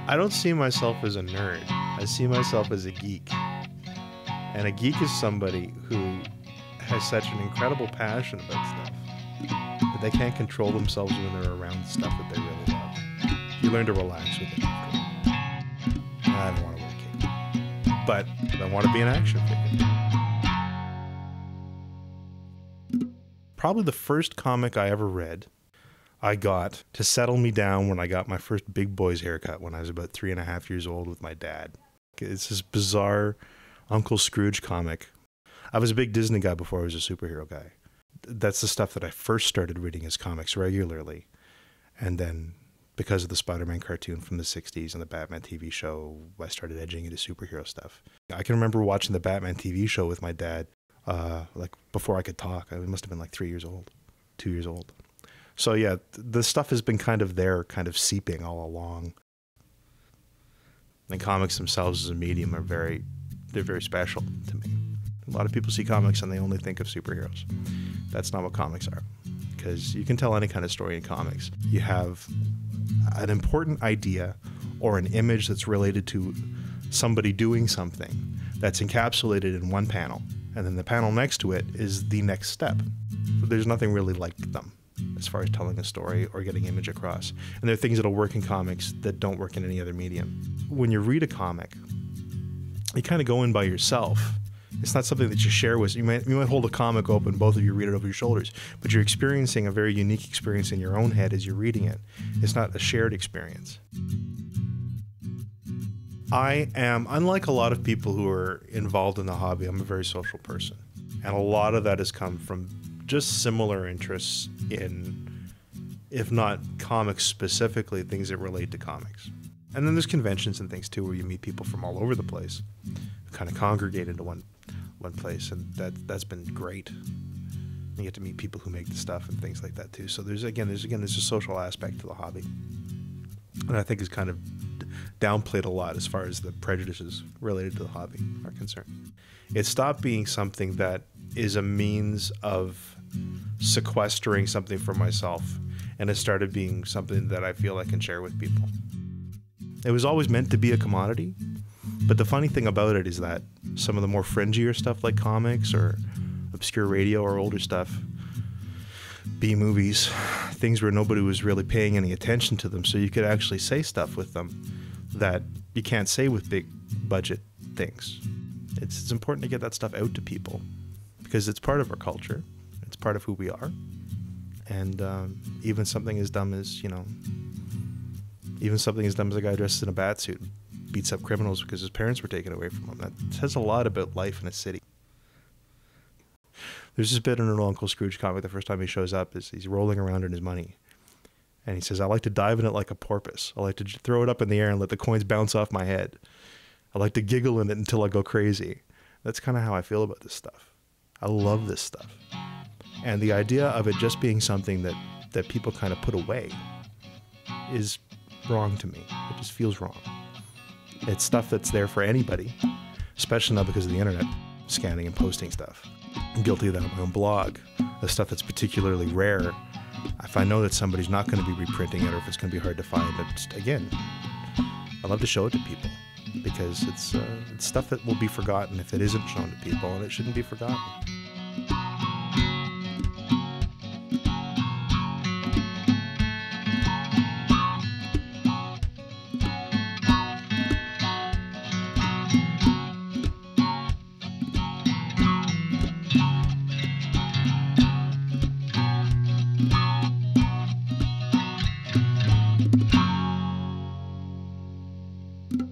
I don't see myself as a nerd. I see myself as a geek. And a geek is somebody who has such an incredible passion about stuff that they can't control themselves when they're around stuff that they really love. You learn to relax with it after a while. I don't want to wear a cape, but I want to be an action figure. Probably the first comic I ever read, I got to settle me down when I got my first big boy's haircut when I was about 3.5 years old with my dad. It's this bizarre Uncle Scrooge comic. I was a big Disney guy before I was a superhero guy. That's the stuff that I first started reading as comics regularly. And then because of the Spider-Man cartoon from the 60s and the Batman TV show, I started edging into superhero stuff. I can remember watching the Batman TV show with my dad, like before I could talk. I must have been like 3 years old, 2 years old. So yeah, the stuff has been kind of there, kind of seeping all along. And comics themselves as a medium are they're very special to me. A lot of people see comics and they only think of superheroes. That's not what comics are, because you can tell any kind of story in comics. You have an important idea or an image that's related to somebody doing something that's encapsulated in one panel, and then the panel next to it is the next step. There's nothing really like them as far as telling a story or getting image across. And there are things that'll work in comics that don't work in any other medium. When you read a comic, you kind of go in by yourself. It's not something that you share with. You might hold a comic open, both of you read it over your shoulders, but you're experiencing a very unique experience in your own head as you're reading it. It's not a shared experience. I am, unlike a lot of people who are involved in the hobby, I'm a very social person. And a lot of that has come from just similar interests in, if not comics specifically, things that relate to comics. And then there's conventions and things too, where you meet people from all over the place, who kind of congregate into one place, and that's been great. You get to meet people who make the stuff and things like that too. So there's a social aspect to the hobby, and I think is kind of downplayed a lot as far as the prejudices related to the hobby are concerned. It stopped being something that is a means of sequestering something for myself, and it started being something that I feel I can share with people. It was always meant to be a commodity, but the funny thing about it is that some of the more fringier stuff like comics or obscure radio or older stuff, B-movies, things where nobody was really paying any attention to them, so you could actually say stuff with them that you can't say with big budget things. It's important to get that stuff out to people because it's part of our culture. It's part of who we are. And even something as dumb as, a guy dressed in a bat suit beats up criminals because his parents were taken away from him. That says a lot about life in a city. There's this bit in an Uncle Scrooge comic, the first time he shows up, is he's rolling around in his money. And he says, I like to dive in it like a porpoise. I like to throw it up in the air and let the coins bounce off my head. I like to giggle in it until I go crazy. That's kind of how I feel about this stuff. I love this stuff. And the idea of it just being something that people kind of put away is wrong to me. It just feels wrong. It's stuff that's there for anybody, especially now because of the internet, scanning and posting stuff. I'm guilty of that on my own blog. The stuff that's particularly rare, if I know that somebody's not going to be reprinting it or if it's going to be hard to find, again, I love to show it to people because it's stuff that will be forgotten if it isn't shown to people, and it shouldn't be forgotten. you